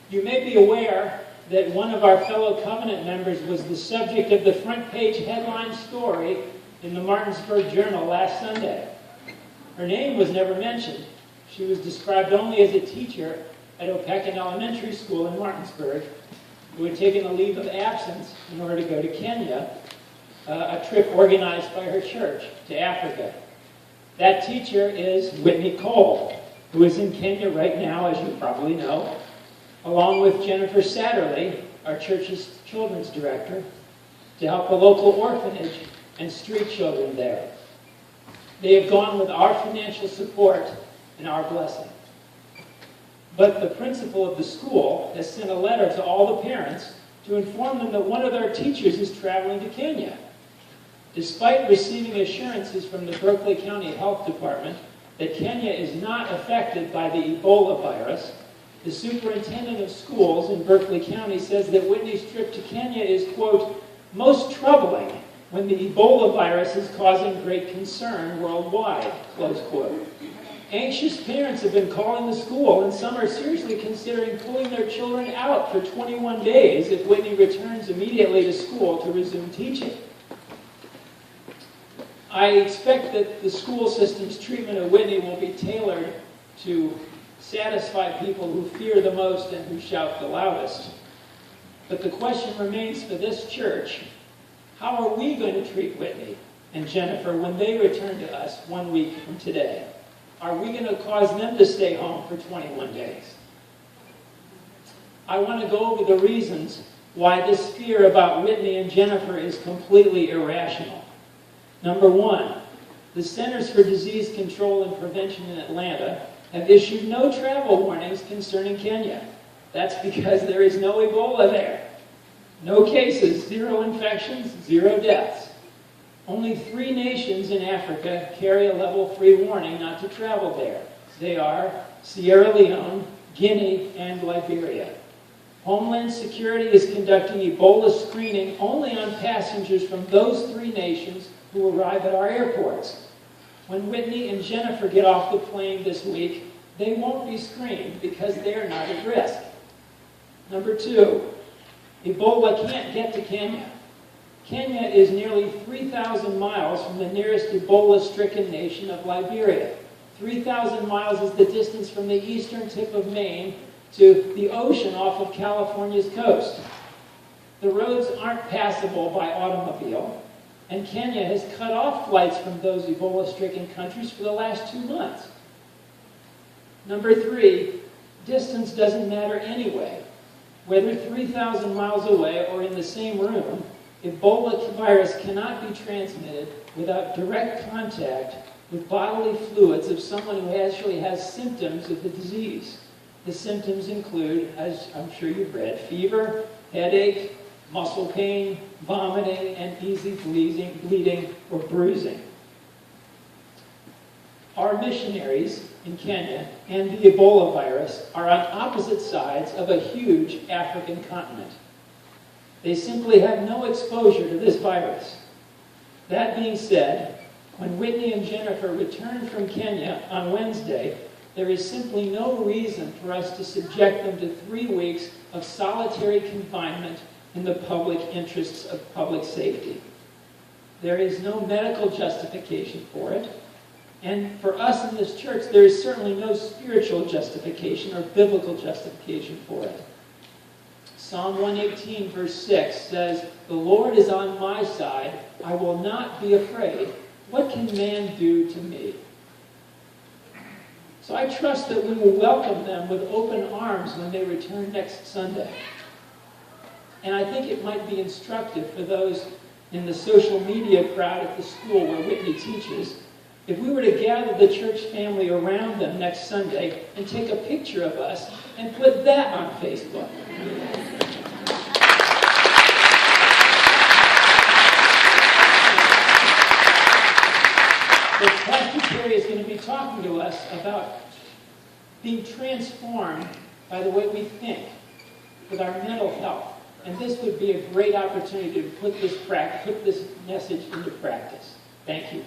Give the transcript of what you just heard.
You may be aware that one of our fellow Covenant members was the subject of the front page headline story in the Martinsburg Journal last Sunday. Her name was never mentioned. She was described only as a teacher at Opequon Elementary School in Martinsburg who had taken a leave of absence in order to go to Kenya, a trip organized by her church to Africa. That teacher is Whitney Cole, who is in Kenya right now, as you probably know, along with Jennifer Satterley, our church's children's director, to help a local orphanage and street children there. They have gone with our financial support and our blessing. But the principal of the school has sent a letter to all the parents to inform them that one of their teachers is traveling to Kenya. Despite receiving assurances from the Berkeley County Health Department that Kenya is not affected by the Ebola virus, the superintendent of schools in Berkeley County says that Whitney's trip to Kenya is, quote, most troubling when the Ebola virus is causing great concern worldwide, close quote. Anxious parents have been calling the school, and some are seriously considering pulling their children out for 21 days if Whitney returns immediately to school to resume teaching. I expect that the school system's treatment of Whitney will be tailored to satisfy people who fear the most and who shout the loudest. But the question remains for this church, how are we going to treat Whitney and Jennifer when they return to us 1 week from today? Are we going to cause them to stay home for 21 days? I want to go over the reasons why this fear about Whitney and Jennifer is completely irrational. Number one, the Centers for Disease Control and Prevention in Atlanta have issued no travel warnings concerning Kenya. That's because there is no Ebola there. No cases, 0 infections, 0 deaths. Only 3 nations in Africa carry a level 3 warning not to travel there. They are Sierra Leone, Guinea, and Liberia. Homeland Security is conducting Ebola screening only on passengers from those 3 nations who arrive at our airports. When Whitney and Jennifer get off the plane this week, they won't be screened because they're not at risk. Number 2, Ebola can't get to Kenya. Kenya is nearly 3,000 miles from the nearest Ebola-stricken nation of Liberia. 3,000 miles is the distance from the eastern tip of Maine to the ocean off of California's coast. The roads aren't passable by automobile, and Kenya has cut off flights from those Ebola-stricken countries for the last 2 months. Number 3, distance doesn't matter anyway. Whether 3,000 miles away or in the same room, Ebola virus cannot be transmitted without direct contact with bodily fluids of someone who actually has symptoms of the disease. The symptoms include, as I'm sure you've read, fever, headache, muscle pain, vomiting, and easy bleeding or bruising. Our missionaries in Kenya and the Ebola virus are on opposite sides of a huge African continent. They simply have no exposure to this virus. That being said, when Whitney and Jennifer return from Kenya on Wednesday, there is simply no reason for us to subject them to 3 weeks of solitary confinement in the public interests of public safety. There is no medical justification for it, and for us in this church, there is certainly no spiritual justification or biblical justification for it. Psalm 118, verse 6 says, "The Lord is on my side, I will not be afraid. What can man do to me?" So I trust that we will welcome them with open arms when they return next Sunday. And I think it might be instructive for those in the social media crowd at the school where Whitney teaches, if we were to gather the church family around them next Sunday and take a picture of us and put that on Facebook. But Pastor Terry is going to be talking to us about being transformed by the way we think with our mental health. And this would be a great opportunity to put this message into practice. Thank you.